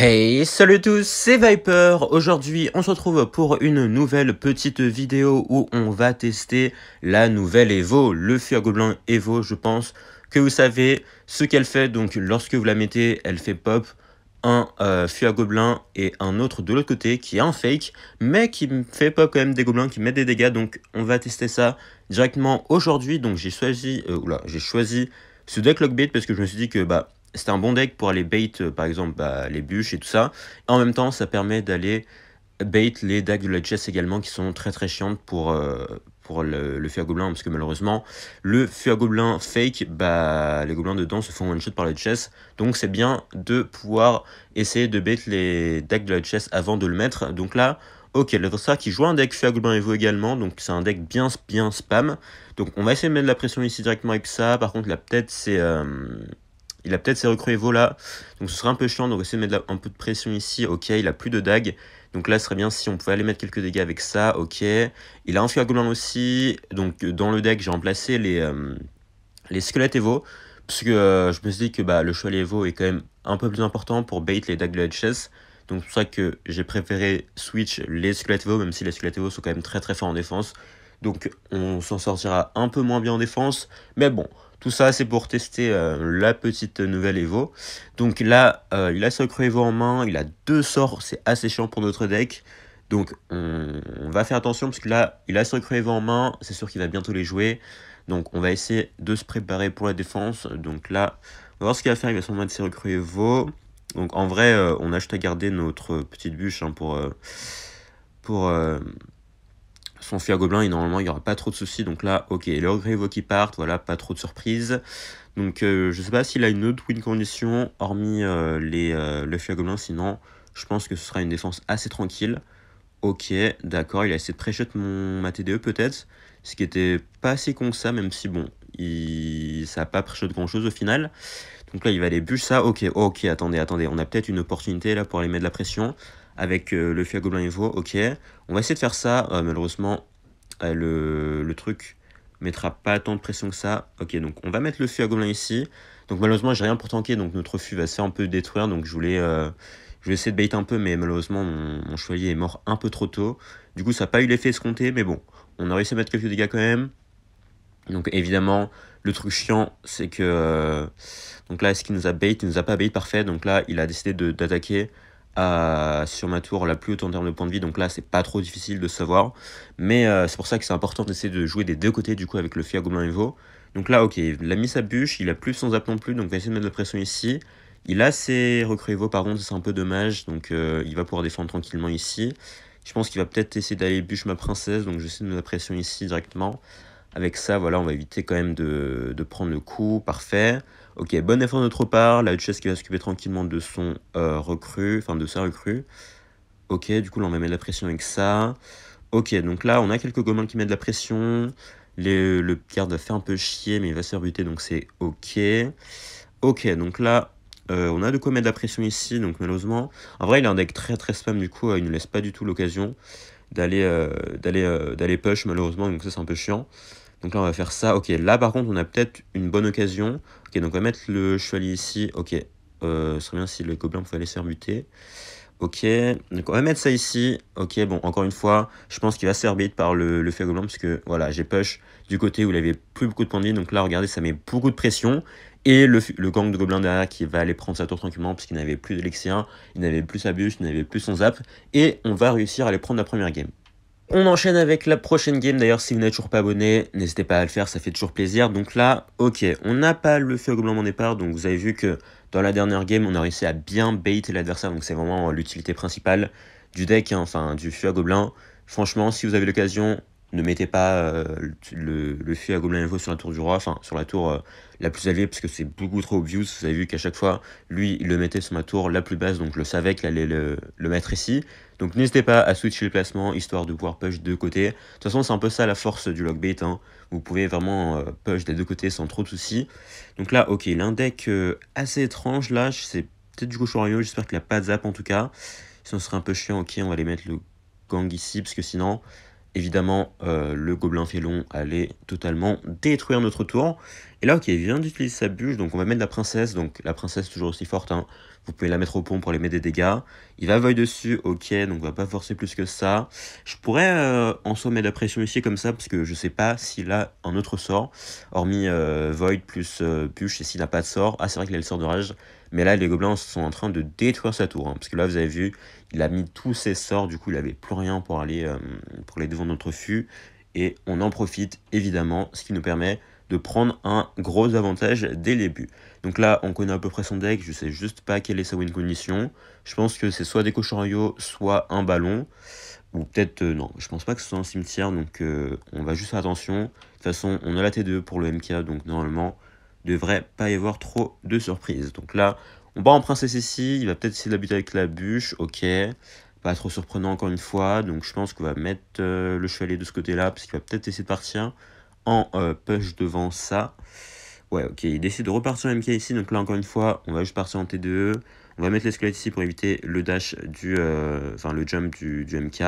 Hey, salut à tous, c'est Viper. Aujourd'hui, on se retrouve pour une nouvelle petite vidéo où on va tester la nouvelle Evo, le Feu à Gobelin Evo. Je pense que vous savez ce qu'elle fait. Donc, lorsque vous la mettez, elle fait pop un Feu à Gobelin et un autre de l'autre côté qui est un fake, mais qui fait pop quand même des gobelins qui mettent des dégâts. Donc, on va tester ça directement aujourd'hui. Donc, j'ai choisi ce deck Lockbait parce que je me suis dit que c'était un bon deck pour aller bait, par exemple, les bûches et tout ça. Et en même temps, ça permet d'aller bait les dagues de la chess également, qui sont très très chiantes pour le feu à gobelin. Parce que malheureusement, le feu à gobelin fake, les gobelins dedans se font one-shot par la chess. Donc c'est bien de pouvoir essayer de bait les dagues de la chess avant de le mettre. Donc là, ok, l'adversaire qui joue un deck feu à gobelin Evo également. Donc c'est un deck bien spam. Donc on va essayer de mettre de la pression ici directement avec ça. Par contre, là peut-être c'est... il a peut-être ses recrues Evo là, donc ce serait un peu chiant, donc essayer de mettre un peu de pression ici. Ok, il a plus de dagues, donc là ce serait bien si on pouvait aller mettre quelques dégâts avec ça. Ok, il a un feu à gobelin aussi, donc dans le deck j'ai remplacé les squelettes Evo, parce que je me suis dit que le chevalier Evo est quand même un peu plus important pour bait les dagues de la chess. Donc c'est pour ça que j'ai préféré switch les squelettes Evo, même si les squelettes Evo sont quand même très très forts en défense. Donc on s'en sortira un peu moins bien en défense, mais bon, tout ça c'est pour tester la petite nouvelle Evo. Donc là, il a sa recrue Evo en main, il a deux sorts, c'est assez chiant pour notre deck. Donc on va faire attention parce que là, il a sa recrue Evo en main, c'est sûr qu'il va bientôt les jouer. Donc on va essayer de se préparer pour la défense. Donc là, on va voir ce qu'il va faire, il va sûrement mettre ses recrues Evo. Donc en vrai, on a juste à garder notre petite bûche pour son feu à gobelin, et normalement il n'y aura pas trop de soucis. Donc là, ok, les recrues Evo qui partent, voilà, pas trop de surprises. Donc je sais pas s'il a une autre win condition, hormis le feu à gobelin, sinon je pense que ce sera une défense assez tranquille. Ok, d'accord, il a essayé de pré-shot ma TDE peut-être, ce qui était pas assez con que ça, même si bon, ça n'a pas pré-shot grand chose au final. Donc là il va aller bûche ça, ok, attendez, on a peut-être une opportunité là pour aller mettre de la pression avec le feu à gobelin Evo, ok. On va essayer de faire ça, malheureusement le truc mettra pas tant de pression que ça. Ok, donc on va mettre le feu à gobelin ici. Donc malheureusement j'ai rien pour tanker, donc notre feu va se faire un peu détruire, donc je vais essayer de bait un peu, mais malheureusement mon chevalier est mort un peu trop tôt. Du coup ça n'a pas eu l'effet escompté, mais bon, on a réussi à mettre quelques dégâts quand même. Donc évidemment, le truc chiant, c'est que... donc là, est-ce qu'il nous a bait? Il nous a pas bait, parfait. Donc là, il a décidé d'attaquer sur ma tour la plus haute en termes de points de vie. Donc là, c'est pas trop difficile de savoir. Mais c'est pour ça que c'est important d'essayer de jouer des deux côtés, du coup, avec le feu à gobelin Evo. Donc là, ok, il a mis sa bûche, il a plus son zap non plus, donc on va essayer de mettre de la pression ici. Il a ses recrues Evo, par contre, c'est un peu dommage. Donc il va pouvoir défendre tranquillement ici. Je pense qu'il va peut-être essayer d'aller bûche ma princesse, donc j'essaie de mettre de la pression ici directement. Avec ça, voilà, on va éviter quand même de prendre le coup. Parfait. Ok, bonne effort de notre part. La Duchesse qui va s'occuper tranquillement de son recrue, enfin de sa recrue. Ok, du coup, là, on va mettre de la pression avec ça. Ok, donc là, on a quelques gobelins qui mettent de la pression. Le garde va faire un peu chier, mais il va se faire buter, donc c'est ok. Ok, donc là, on a de quoi mettre de la pression ici, donc malheureusement... En vrai, il a un deck très très spam, du coup, il ne laisse pas du tout l'occasion d'aller push, malheureusement, donc ça, c'est un peu chiant. Donc là, on va faire ça. Ok, là, par contre, on a peut-être une bonne occasion. Ok, donc on va mettre le chevalier ici. Ok, ce serait bien si le gobelin pouvait aller se faire buter. Ok, donc on va mettre ça ici. Ok, bon, encore une fois, je pense qu'il va se faire bait par le feu à gobelin, parce que, voilà, j'ai push du côté où il avait plus beaucoup de points de vie. Donc là, regardez, ça met beaucoup de pression. Et le gang de gobelins derrière qui va aller prendre sa tour tranquillement, parce qu'il n'avait plus d'élixir, il n'avait plus sa bûche, il n'avait plus son zap. Et on va réussir à aller prendre la première game. On enchaîne avec la prochaine game. D'ailleurs, si vous n'êtes toujours pas abonné, n'hésitez pas à le faire, ça fait toujours plaisir. Donc là, ok, on n'a pas le feu à gobelin en départ. Donc vous avez vu que dans la dernière game, on a réussi à bien bait l'adversaire. Donc c'est vraiment l'utilité principale du deck, hein, enfin du feu à gobelin. Franchement, si vous avez l'occasion, ne mettez pas le feu à gobelin Evo sur la tour du roi, enfin sur la tour la plus élevée, parce que c'est beaucoup trop obvious. Vous avez vu qu'à chaque fois, lui, il le mettait sur ma tour la plus basse, donc je le savais qu'il allait le mettre ici. Donc n'hésitez pas à switcher le placement, histoire de pouvoir push de deux côtés. De toute façon, c'est un peu ça la force du lockbait, hein. Vous pouvez vraiment push des deux côtés sans trop de soucis. Donc là, ok, il a un deck assez étrange, là, c'est peut-être du Gauchorio, j'espère qu'il n'a pas de zap en tout cas. Sinon, ce serait un peu chiant, ok, on va aller mettre le gang ici, parce que sinon... Évidemment, le gobelin félon allait totalement détruire notre tour. Et là, ok, il vient d'utiliser sa bûche, donc on va mettre la princesse. Donc la princesse toujours aussi forte, hein. Vous pouvez la mettre au pont pour les mettre des dégâts. Il va void dessus, ok, donc on va pas forcer plus que ça. Je pourrais en soi mettre la pression ici comme ça, parce que je sais pas s'il a un autre sort, hormis void plus bûche, et s'il n'a pas de sort. Ah, c'est vrai qu'il a le sort de rage, mais là les gobelins sont en train de détruire sa tour, hein, parce que là vous avez vu, il a mis tous ses sorts, du coup il avait plus rien pour aller devant notre fût. Et on en profite évidemment, ce qui nous permet de prendre un gros avantage dès le début. Donc là, on connaît à peu près son deck, je sais juste pas quelle est sa win condition. Je pense que c'est soit des cochons, soit un ballon, ou peut-être non, je pense pas que ce soit un cimetière, donc on va juste faire attention. De toute façon, on a la T2 pour le MK, donc normalement, il devrait pas y avoir trop de surprises. Donc là, on part en princesse ici, il va peut-être essayer de la buter avec la bûche, ok. Pas trop surprenant encore une fois, donc je pense qu'on va mettre le chevalier de ce côté-là, parce qu'il va peut-être essayer de partir en push devant ça. Ouais, ok, il décide de repartir en MK ici, donc là encore une fois, on va juste partir en T2. On va mettre l'escalade ici pour éviter le dash le jump du MK.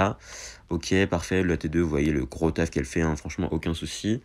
Ok, parfait, la T2, vous voyez le gros taf qu'elle fait, hein, franchement, aucun souci.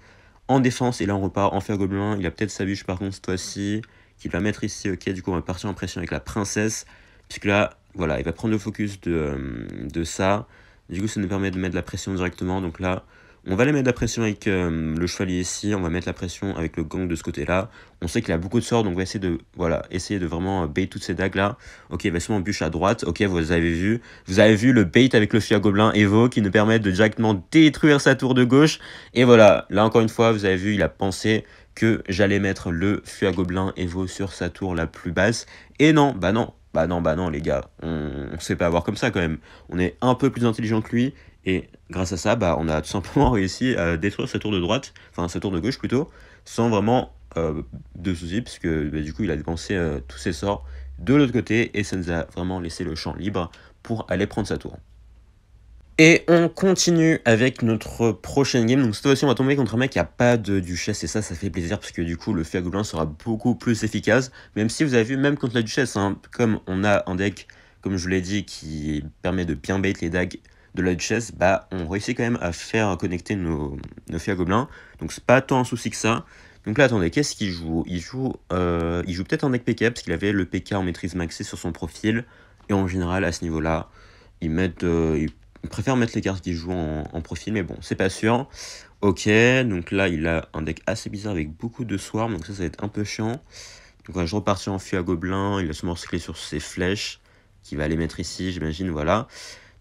En défense, et là on repart en fer gobelin, il a peut-être sa bûche par contre cette fois-ci, qu'il va mettre ici, ok, du coup on va partir en pression avec la princesse, puisque là, voilà, il va prendre le focus de ça, du coup ça nous permet de mettre la pression directement, donc là, on va aller mettre la pression avec le chevalier ici, on va mettre la pression avec le gang de ce côté-là. On sait qu'il a beaucoup de sorts, donc on va essayer de vraiment bait toutes ces dagues là. Ok, il va sûrement bûche à droite. Ok, vous avez vu le bait avec le feu à gobelin Evo qui nous permet de directement détruire sa tour de gauche. Et voilà, là encore une fois, vous avez vu, il a pensé que j'allais mettre le feu à gobelin Evo sur sa tour la plus basse. Et non, bah non. Bah non, les gars, on sait pas avoir comme ça quand même. On est un peu plus intelligent que lui. Et grâce à ça, bah, on a tout simplement réussi à détruire sa tour de droite, enfin sa tour de gauche plutôt, sans vraiment de soucis, puisque bah, du coup il a dépensé tous ses sorts de l'autre côté, et ça nous a vraiment laissé le champ libre pour aller prendre sa tour. Et on continue avec notre prochaine game. Donc cette fois-ci on va tomber contre un mec qui a pas de duchesse, et ça fait plaisir, parce que du coup le fer gobelin sera beaucoup plus efficace, même si vous avez vu, même contre la duchesse, hein, comme on a un deck, comme je vous l'ai dit, qui permet de bien bait les dagues de la duchesse, bah on réussit quand même à faire connecter nos fer gobelins, donc c'est pas tant un souci que ça. Donc là attendez, qu'est-ce qu'il joue? Il joue peut-être un deck PK, parce qu'il avait le PK en maîtrise maxée sur son profil, et en général à ce niveau là il préfère mettre les cartes qu'il joue en profil, mais bon, c'est pas sûr. Ok, donc là, il a un deck assez bizarre avec beaucoup de swarm, donc ça va être un peu chiant. Donc je repartir en fût à gobelin, il va sûrement cycler sur ses flèches, qu'il va les mettre ici, j'imagine, voilà.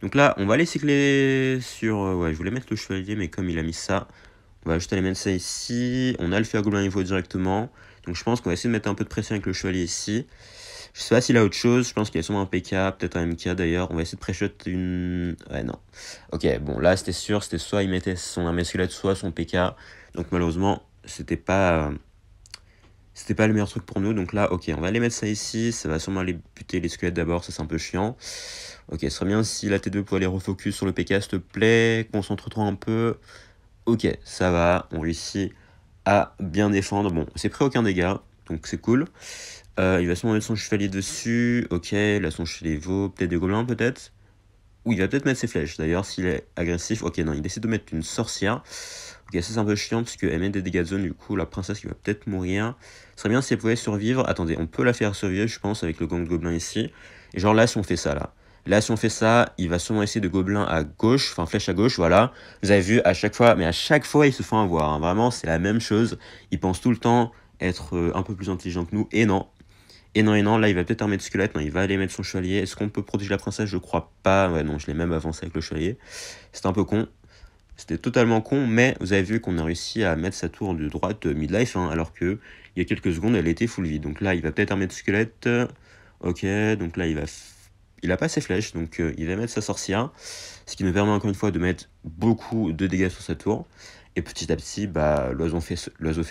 Donc là, on va aller cycler sur... ouais, je voulais mettre le chevalier, mais comme il a mis ça, on va juste aller mettre ça ici. On a le fût à gobelin niveau directement, donc je pense qu'on va essayer de mettre un peu de pression avec le chevalier ici. Je sais pas s'il a autre chose, je pense qu'il y a sûrement un PK, peut-être un MK d'ailleurs. On va essayer de pré-shot une... Ouais, non. Ok, bon, là, c'était sûr, c'était soit il mettait son armée squelette, soit son PK. Donc malheureusement, c'était pas le meilleur truc pour nous. Donc là, ok, on va aller mettre ça ici. Ça va sûrement aller buter les squelettes d'abord, ça c'est un peu chiant. Ok, ce serait bien si la T2 pouvait aller refocus sur le PK, s'il te plaît. Concentre-toi un peu. Ok, ça va, on réussit à bien défendre. Bon, c'est pris aucun dégât, donc c'est cool. Il va sûrement mettre son chevalier dessus. Ok, là son chevalier vaut peut-être des gobelins, peut-être. Ou il va peut-être mettre ses flèches. D'ailleurs, s'il est agressif. Ok, non, il décide de mettre une sorcière. Ok, ça c'est un peu chiant, parce qu'elle met des dégâts de zone. Du coup, la princesse qui va peut-être mourir. Ce serait bien si elle pouvait survivre. Attendez, on peut la faire survivre, je pense, avec le gang de gobelins ici. Et genre là, si on fait ça, là. Là, si on fait ça, il va sûrement essayer de gobelins à gauche, enfin flèche à gauche, voilà. Vous avez vu, à chaque fois, mais à chaque fois, ils se font avoir, hein. Vraiment, c'est la même chose. Ils pensent tout le temps être un peu plus intelligents que nous. Et non, là, il va peut-être armer de squelette. Non, il va aller mettre son chevalier. Est-ce qu'on peut protéger la princesse? Je crois pas. Ouais, non, je l'ai même avancé avec le chevalier. C'était un peu con. C'était totalement con, mais vous avez vu qu'on a réussi à mettre sa tour de droite midlife, hein, alors que il y a quelques secondes, elle était full vie. Donc là, il va peut-être armer de squelette. Ok, donc là, il a pas ses flèches, donc il va mettre sa sorcière. Ce qui nous permet encore une fois de mettre beaucoup de dégâts sur sa tour. Et petit à petit, bah, l'oiseau fait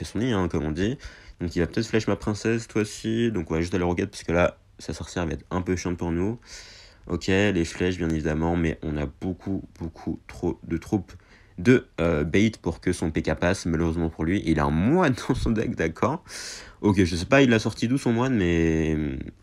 son nid, hein, comme on dit. Donc il va peut-être flèche ma princesse, toi aussi. Donc on va juste aller regarder, parce que là, sa sorcière va être un peu chiante pour nous. Ok, les flèches, bien évidemment, mais on a beaucoup trop de troupes de bait pour que son PK passe, malheureusement pour lui. Il a un moine dans son deck, d'accord. Ok, je sais pas, il a sorti d'où son moine, mais...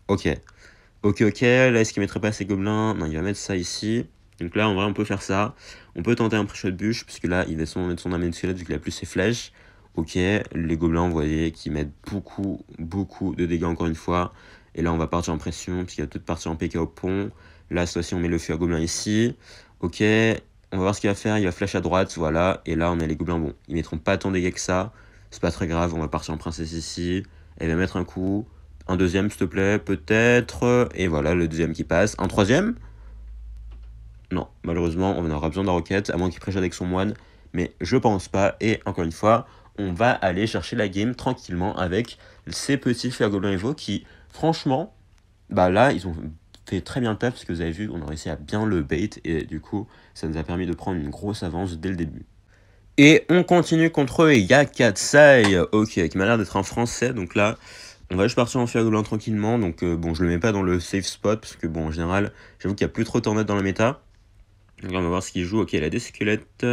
Ok, là, est-ce qu'il mettrait pas ses gobelins? Non, il va mettre ça ici. Donc là, en vrai, on peut faire ça. On peut tenter un pré-shot bûche, puisque là, il va sûrement mettre son armée de squelette, vu qu'il a plus ses flèches. Ok, les gobelins, vous voyez, qui mettent beaucoup, beaucoup de dégâts encore une fois. Et là, on va partir en pression, puisqu'il va tout partir en PK au pont. Là, cette fois-ci, on met le feu à gobelin ici. Ok, on va voir ce qu'il va faire. Il va flash à droite, voilà. Et là, on a les gobelins. Bon, ils mettront pas tant de dégâts que ça. C'est pas très grave. On va partir en princesse ici. Elle va mettre un coup. Un deuxième, s'il te plaît, peut-être. Et voilà, le deuxième qui passe. Un troisième. Non, malheureusement, on aura besoin de la roquette, à moins qu'il pré-shot avec son moine. Mais je pense pas. Et encore une fois, on va aller chercher la game tranquillement avec ces petits Fer Gobelin Evo qui, franchement, bah là, ils ont fait très bien le taf parce que vous avez vu, on a réussi à bien le bait et du coup, ça nous a permis de prendre une grosse avance dès le début. Et on continue contre Yakatsai, ok, qui m'a l'air d'être un français, donc là, on va juste partir en Fer Gobelin tranquillement, donc bon, je le mets pas dans le safe spot parce que bon, en général, j'avoue qu'il y a plus trop de tornades dans la méta. Donc on va voir ce qu'il joue. Ok, il a des squelettes.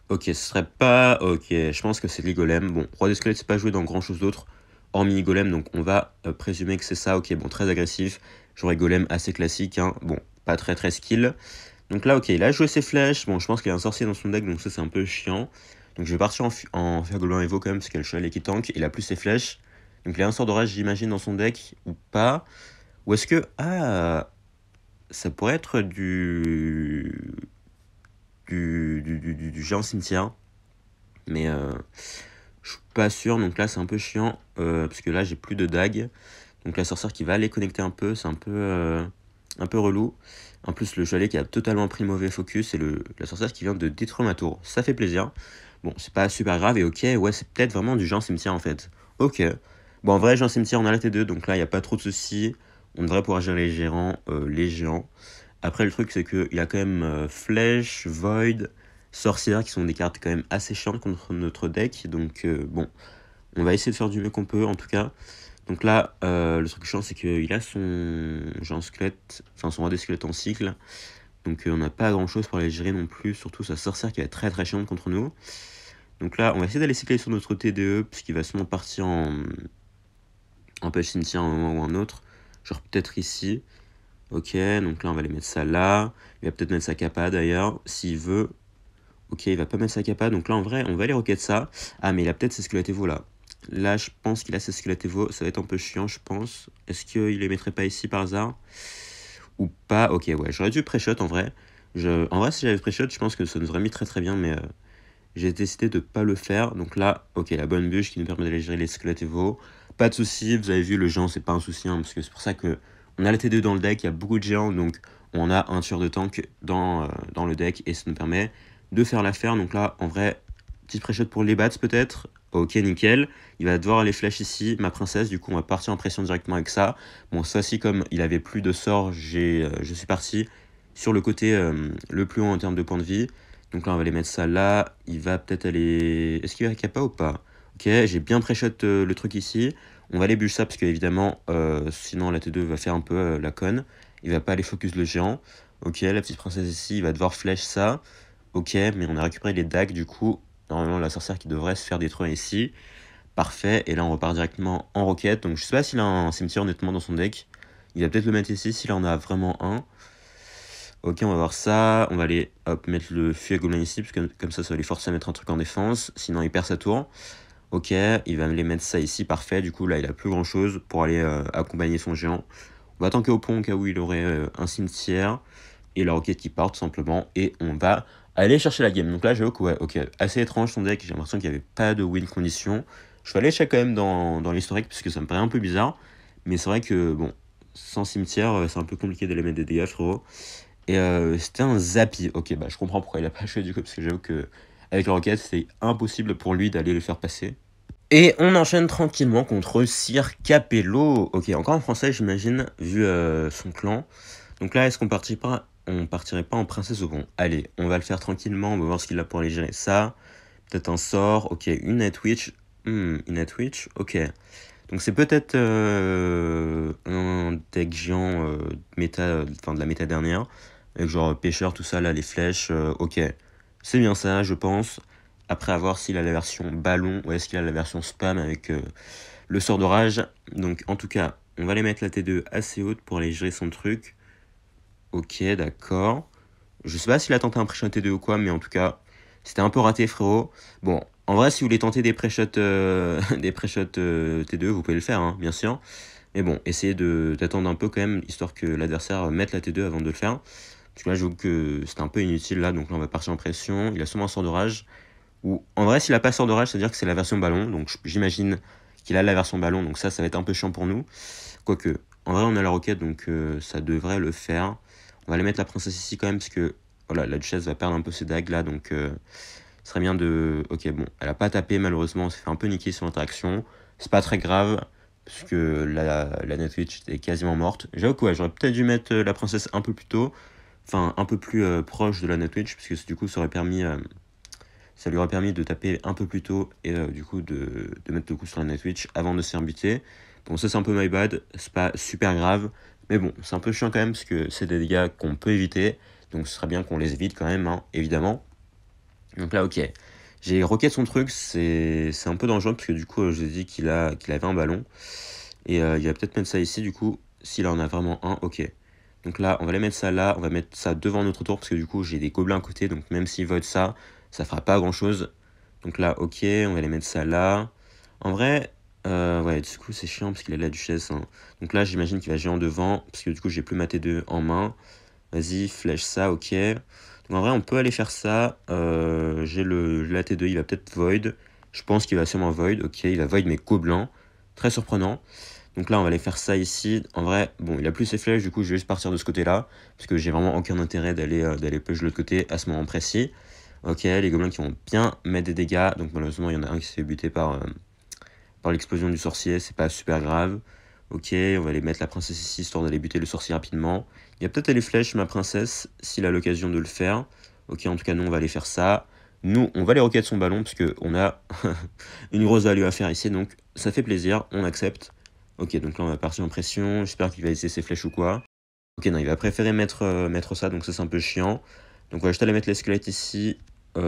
Ok, ce serait pas... Ok, je pense que c'est les golems. Bon, roi des squelettes, c'est pas joué dans grand chose d'autre, hormis golem, donc on va présumer que c'est ça. Ok, bon, très agressif. J'aurais golem assez classique, hein. Bon, pas très très skill. Donc là, ok, il a joué ses flèches. Bon, je pense qu'il y a un sorcier dans son deck, donc ça c'est un peu chiant. Donc je vais partir en Fer Gobelin Evo quand même, parce qu'il y a le cheval qui tank. Il a plus ses flèches. Donc il a un sort d'orage, j'imagine, dans son deck, ou pas. Ou est-ce que... Ah, ça pourrait être du géant cimetière. Mais je suis pas sûr. Donc là, c'est un peu chiant. Parce que là, j'ai plus de dagues. Donc la sorcière qui va aller connecter un peu, c'est un peu relou. En plus, le chalet qui a totalement pris le mauvais focus et la sorcière qui vient de détruire ma tour. Ça fait plaisir. Bon, c'est pas super grave. Et ok, ouais, c'est peut-être vraiment du géant cimetière en fait. Ok. Bon, en vrai, géant cimetière, on a la T2. Donc là, il n'y a pas trop de soucis. On devrait pouvoir gérer les géants. Après, le truc, c'est qu'il a quand même Flèche, Void, Sorcière, qui sont des cartes quand même assez chiantes contre notre deck. Donc, bon, on va essayer de faire du mieux qu'on peut, en tout cas. Donc là, le truc chiant, c'est qu'il a son géant squelette, enfin son roi des squelettes en cycle. Donc, on n'a pas grand-chose pour aller gérer non plus, surtout sa Sorcière qui va être très très chiante contre nous. Donc là, on va essayer d'aller cycler sur notre TDE, puisqu'il va sûrement partir en pêche cimetière à un moment ou un autre. Genre peut-être ici. Ok, donc là on va aller mettre ça là. Il va peut-être mettre sa capa d'ailleurs, s'il veut. Ok, il va pas mettre sa capa, donc là en vrai on va aller roquette ça. Ah mais il a peut-être ses squelettes Evo là. Là je pense qu'il a ses squelettes Evo, ça va être un peu chiant je pense. Est-ce qu'il les mettrait pas ici par hasard? Ou pas? Ok ouais, j'aurais dû pré-shot en vrai. En vrai si j'avais pré-shot je pense que ça nous aurait mis très très bien mais j'ai décidé de pas le faire. Donc là, ok, la bonne bûche qui nous permet d'aller gérer les squelettes Evo. Pas de soucis, vous avez vu, le géant, c'est pas un souci, hein, parce que c'est pour ça que on a la T2 dans le deck, il y a beaucoup de géants, donc on a un tueur de tank dans le deck, et ça nous permet de faire l'affaire. Donc là, en vrai, petite pré-shot pour les bats peut-être. Ok, nickel. Il va devoir aller flash ici, ma princesse, du coup on va partir en pression directement avec ça. Bon, ça aussi, comme il avait plus de sorts, je suis parti sur le côté le plus haut en termes de points de vie. Donc là, on va aller mettre ça là. Il va peut-être aller... Est-ce qu'il va capa ou pas? Ok, j'ai bien pré-shot le truc ici. On va aller bûcher ça parce qu'évidemment, sinon la T2 va faire un peu la conne. Il va pas aller focus le géant. Ok, la petite princesse ici, il va devoir flèche ça. Ok, mais on a récupéré les dagues du coup. Normalement, la sorcière qui devrait se faire détruire ici. Parfait, et là on repart directement en roquette. Donc je sais pas s'il a un cimetière honnêtement dans son deck. Il va peut-être le mettre ici s'il en a vraiment un. Ok, on va voir ça. On va aller hop, mettre le feu à gobelin ici, parce que comme ça va les forcer à mettre un truc en défense. Sinon, il perd sa tour. Ok, il va me les mettre ça ici, parfait. Du coup, là, il a plus grand chose pour aller accompagner son géant. On va tanker au pont au cas où il aurait un cimetière. Et la roquette qui part tout simplement. Et on va aller chercher la game. Donc là, j'avoue que, ouais, ok, assez étrange son deck. J'ai l'impression qu'il n'y avait pas de win condition. Je vais aller check quand même dans l'historique, parce que ça me paraît un peu bizarre. Mais c'est vrai que, bon, sans cimetière, c'est un peu compliqué d'aller mettre des dégâts, frérot. Et c'était un Zappy. Ok, bah je comprends pourquoi il a pas joué du coup, parce que j'avoue que avec la roquette, c'est impossible pour lui d'aller le faire passer. Et on enchaîne tranquillement contre Sir Capello. Ok, encore en français, j'imagine, vu son clan. Donc là, est-ce qu'on partirait pas en princesse au bon? Allez, on va le faire tranquillement, on va voir ce qu'il a pour aller gérer ça. Peut-être un sort, ok, une Nightwitch. Une Nightwitch, ok. Donc c'est peut-être un deck géant méta, enfin de la méta dernière. Avec genre pêcheur, tout ça, là, les flèches, ok. C'est bien ça, je pense. Après, à voir s'il a la version ballon ou est-ce qu'il a la version spam avec le sort d'orage. Donc, en tout cas, on va aller mettre la T2 assez haute pour aller gérer son truc. Ok, d'accord. Je sais pas s'il a tenté un pré-shot T2 ou quoi, mais en tout cas, c'était un peu raté, frérot. Bon, En vrai, si vous voulez tenter des pré-shots des pré-shots T2, vous pouvez le faire, hein, bien sûr. Mais bon, essayez d'attendre un peu quand même, histoire que l'adversaire mette la T2 avant de le faire. Parce que là, je trouve que c'était un peu inutile, là. Donc là, on va partir en pression. Il a sûrement un sort d'orage. Ou en vrai, s'il a pas sort d'orage, c'est-à-dire que c'est la version ballon. Donc j'imagine qu'il a la version ballon. Donc ça va être un peu chiant pour nous. Quoique, en vrai, on a la roquette, donc ça devrait le faire. On va aller mettre la princesse ici quand même, parce que voilà, la duchesse va perdre un peu ses dagues là. Donc ce serait bien de... Ok, bon, elle a pas tapé malheureusement. On s'est fait un peu niquer sur l'interaction. C'est pas très grave, parce que la Netwitch est quasiment morte. J'avoue que ouais, j'aurais peut-être dû mettre la princesse un peu plus tôt. Enfin, un peu plus proche de la Netwitch, parce que du coup, ça lui aurait permis de taper un peu plus tôt et du coup de mettre le coup sur la Netwitch avant de se faire buter. Bon, ça c'est un peu my bad, c'est pas super grave, mais bon, c'est un peu chiant quand même parce que c'est des dégâts qu'on peut éviter, donc ce serait bien qu'on les évite quand même, hein, évidemment. Donc là, ok, j'ai rocket son truc, c'est un peu dangereux parce que du coup, je vous ai dit qu'il avait un ballon et il va peut-être mettre ça ici, du coup, s'il en a vraiment un, ok. Donc là, on va aller mettre ça là, on va mettre ça devant notre tour parce que du coup, j'ai des gobelins à côté, donc même s'ils votent ça, ça fera pas grand chose. Donc là, ok, on va aller mettre ça là. En vrai, ouais, du coup, c'est chiant parce qu'il a la duchesse, hein. Donc là, j'imagine qu'il va géant devant parce que du coup, j'ai plus ma T2 en main. Vas-y, flèche ça, ok. Donc en vrai, on peut aller faire ça. J'ai la T2, il va peut-être void. Je pense qu'il va sûrement void. Ok, il va void mes gobelins. Très surprenant. Donc là, on va aller faire ça ici. En vrai, bon, il a plus ses flèches, du coup, je vais juste partir de ce côté-là. Parce que j'ai vraiment aucun intérêt d'aller push de l'autre côté à ce moment précis. Ok, les gobelins qui vont bien mettre des dégâts. Donc malheureusement, il y en a un qui s'est fait buter par l'explosion du sorcier. C'est pas super grave. Ok, on va aller mettre la princesse ici, histoire d'aller buter le sorcier rapidement. Il y a peut-être les flèches, ma princesse, s'il a l'occasion de le faire. Ok, en tout cas, nous, on va aller faire ça. Nous, on va aller roquettes son ballon, parce qu'on a une grosse value à faire ici. Donc, ça fait plaisir, on accepte. Ok, donc là, on va partir en pression. J'espère qu'il va essayer ses flèches ou quoi. Ok, non, il va préférer mettre ça, donc ça, c'est un peu chiant. Donc, on va juste aller mettre les squelettes ici. Et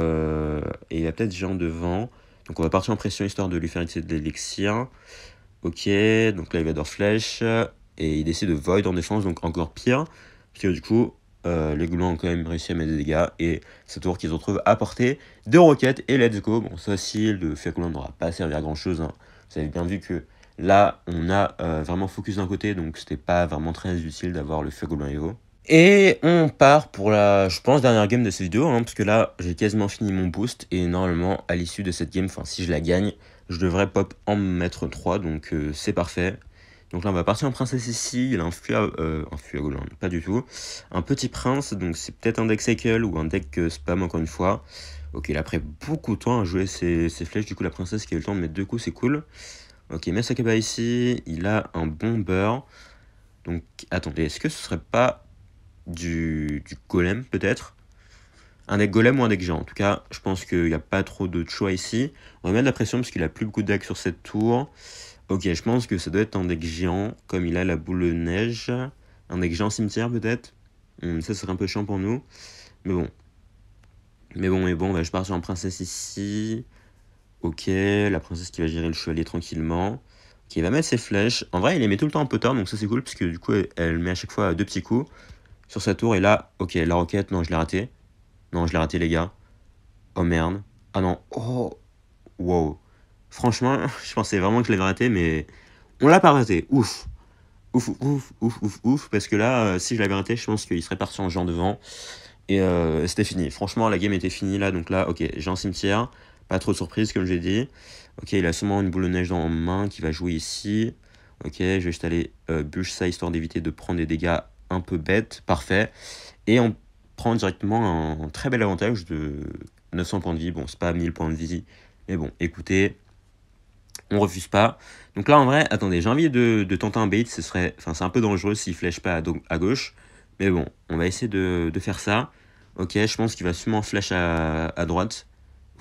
il y a peut-être géant devant. Donc, on va partir en pression, histoire de lui faire utiliser de l'élixir. Ok, donc là il va dans flèche et il décide de void en défense, donc encore pire. Parce que du coup, les gobelins ont quand même réussi à mettre des dégâts et c'est tour qu'ils se retrouvent à porter deux roquettes et let's go. Bon, ça aussi, le feu gobelin n'aura pas servi à grand chose, hein. Vous avez bien vu que là, on a vraiment focus d'un côté, donc c'était pas vraiment très utile d'avoir le feu gobelin Evo. Et on part pour la, je pense, dernière game de cette vidéo, hein, parce que là, j'ai quasiment fini mon boost, et normalement, à l'issue de cette game, enfin, si je la gagne, je devrais pop en mettre 3, donc c'est parfait. Donc là, on va partir en princesse ici, il a un Fuagolan, pas du tout. Un petit prince, donc c'est peut-être un deck cycle ou un deck spam, encore une fois. Ok, il a pris beaucoup de temps à jouer ses flèches, du coup, la princesse qui a eu le temps de mettre 2 coups, c'est cool. Ok, Mesakaba ici, il a un bomber. Donc, attendez, est-ce que ce serait pas du golem peut-être, un deck golem ou un deck géant? En tout cas, je pense qu'il n'y a pas trop de choix ici. On va mettre de la pression parce qu'il a plus beaucoup de decks sur cette tour. Ok, je pense que ça doit être un deck géant, comme il a la boule de neige. Un deck géant cimetière peut-être. Ça serait un peu chiant pour nous. Mais bon. On va je partir en princesse ici. Ok, la princesse qui va gérer le chevalier tranquillement. Ok, il va mettre ses flèches. En vrai, il les met tout le temps un peu tard, donc ça c'est cool, parce que du coup, elle met à chaque fois 2 petits coups sur sa tour. Et là, ok, la roquette, non, je l'ai raté. Non, je l'ai raté, les gars. Oh merde. Ah non. Oh. Wow. Franchement, je pensais vraiment que je l'avais raté, mais on l'a pas raté. Ouf. Ouf, ouf, ouf, ouf, ouf. Parce que là, si je l'avais raté, je pense qu'il serait parti en géant devant. Et c'était fini. Franchement, la game était finie là. Donc là, ok, j'ai un cimetière. Pas trop de surprise, comme je l'ai dit. Ok, il a sûrement une boule de neige en main qui va jouer ici. Ok, je vais juste aller bûche ça, histoire d'éviter de prendre des dégâts un peu bêtes. Parfait. Et on prend directement un très bel avantage de 900 points de vie. Bon, c'est pas 1000 points de vie. Mais bon, écoutez, on refuse pas. Donc là, en vrai, attendez, j'ai envie de tenter un bait. Enfin, c'est un peu dangereux s'il flèche pas à gauche. Mais bon, on va essayer de faire ça. Ok, je pense qu'il va sûrement flash à droite.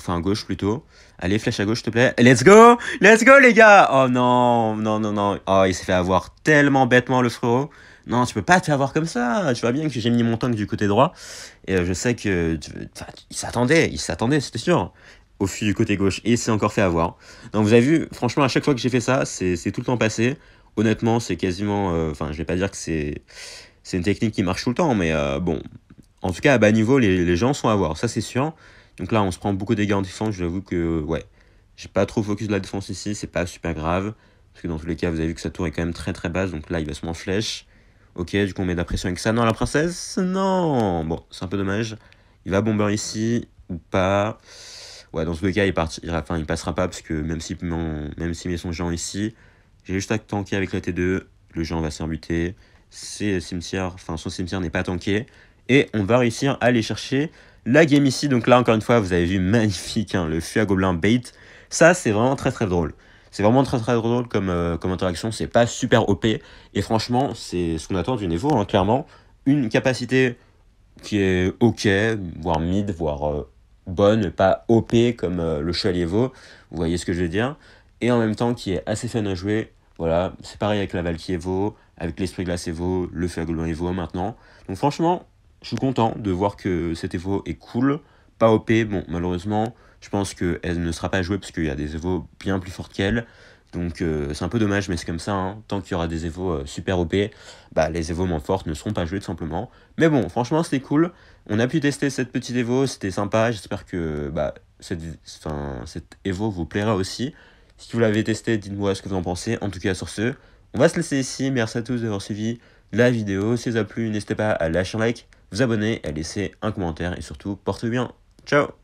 Enfin, à gauche plutôt. Allez, flash à gauche, s'il te plaît. Let's go! Let's go, les gars! Oh non, non, non, non. Oh, il s'est fait avoir tellement bêtement, le frérot. Non, tu peux pas te faire avoir comme ça. Tu vois bien que j'ai mis mon tank du côté droit. Et je sais que... Enfin, il s'attendait, c'était sûr. Au fil du côté gauche. Et il s'est encore fait avoir. Donc, vous avez vu, franchement, à chaque fois que j'ai fait ça, c'est tout le temps passé. Honnêtement, c'est quasiment... Enfin, je vais pas dire que c'est une technique qui marche tout le temps, mais bon... En tout cas, à bas niveau, les gens sont à voir, ça c'est sûr. Donc là, on se prend beaucoup de dégâts en défense. Je vous avoue que, ouais, j'ai pas trop focus de la défense ici. C'est pas super grave. Parce que dans tous les cas, vous avez vu que sa tour est quand même très très basse. Donc là, il va se mettre en flèche. Ok, du coup, on met de la pression avec ça. Non, la princesse, non. Bon, c'est un peu dommage. Il va bomber ici ou pas. Ouais, dans tous les cas, il passera pas. Parce que même s'il met son géant ici, j'ai juste à tanker avec la T2. Le géant va se faire buter. Son cimetière n'est pas tanké. Et on va réussir à aller chercher la game ici. Donc là, encore une fois, vous avez vu, magnifique, hein, le feu à gobelin bait. Ça, c'est vraiment très très drôle. C'est vraiment très très drôle comme interaction. C'est pas super OP. Et franchement, c'est ce qu'on attend d'une Evo, hein, clairement. Une capacité qui est ok, voire mid, voire bonne, pas OP comme le Chevalier Evo. Vous voyez ce que je veux dire. Et en même temps, qui est assez fun à jouer. Voilà, c'est pareil avec la Valky Evo, avec l'Esprit Glace Evo, le Feu à Gobelin Evo maintenant. Donc franchement, je suis content de voir que cette Evo est cool. Pas OP, bon, malheureusement, je pense qu'elle ne sera pas jouée parce qu'il y a des Evo bien plus fortes qu'elle. Donc c'est un peu dommage, mais c'est comme ça, hein. Tant qu'il y aura des Evo super OP, bah, les Evo moins fortes ne seront pas jouées tout simplement. Mais bon, franchement, c'était cool. On a pu tester cette petite Evo, c'était sympa. J'espère que bah, cette Evo vous plaira aussi. Si vous l'avez testé, dites-moi ce que vous en pensez. En tout cas, sur ce, on va se laisser ici. Merci à tous d'avoir suivi la vidéo. Si ça vous a plu, n'hésitez pas à lâcher un like, vous abonner, à laisser un commentaire et surtout, portez-vous bien. Ciao!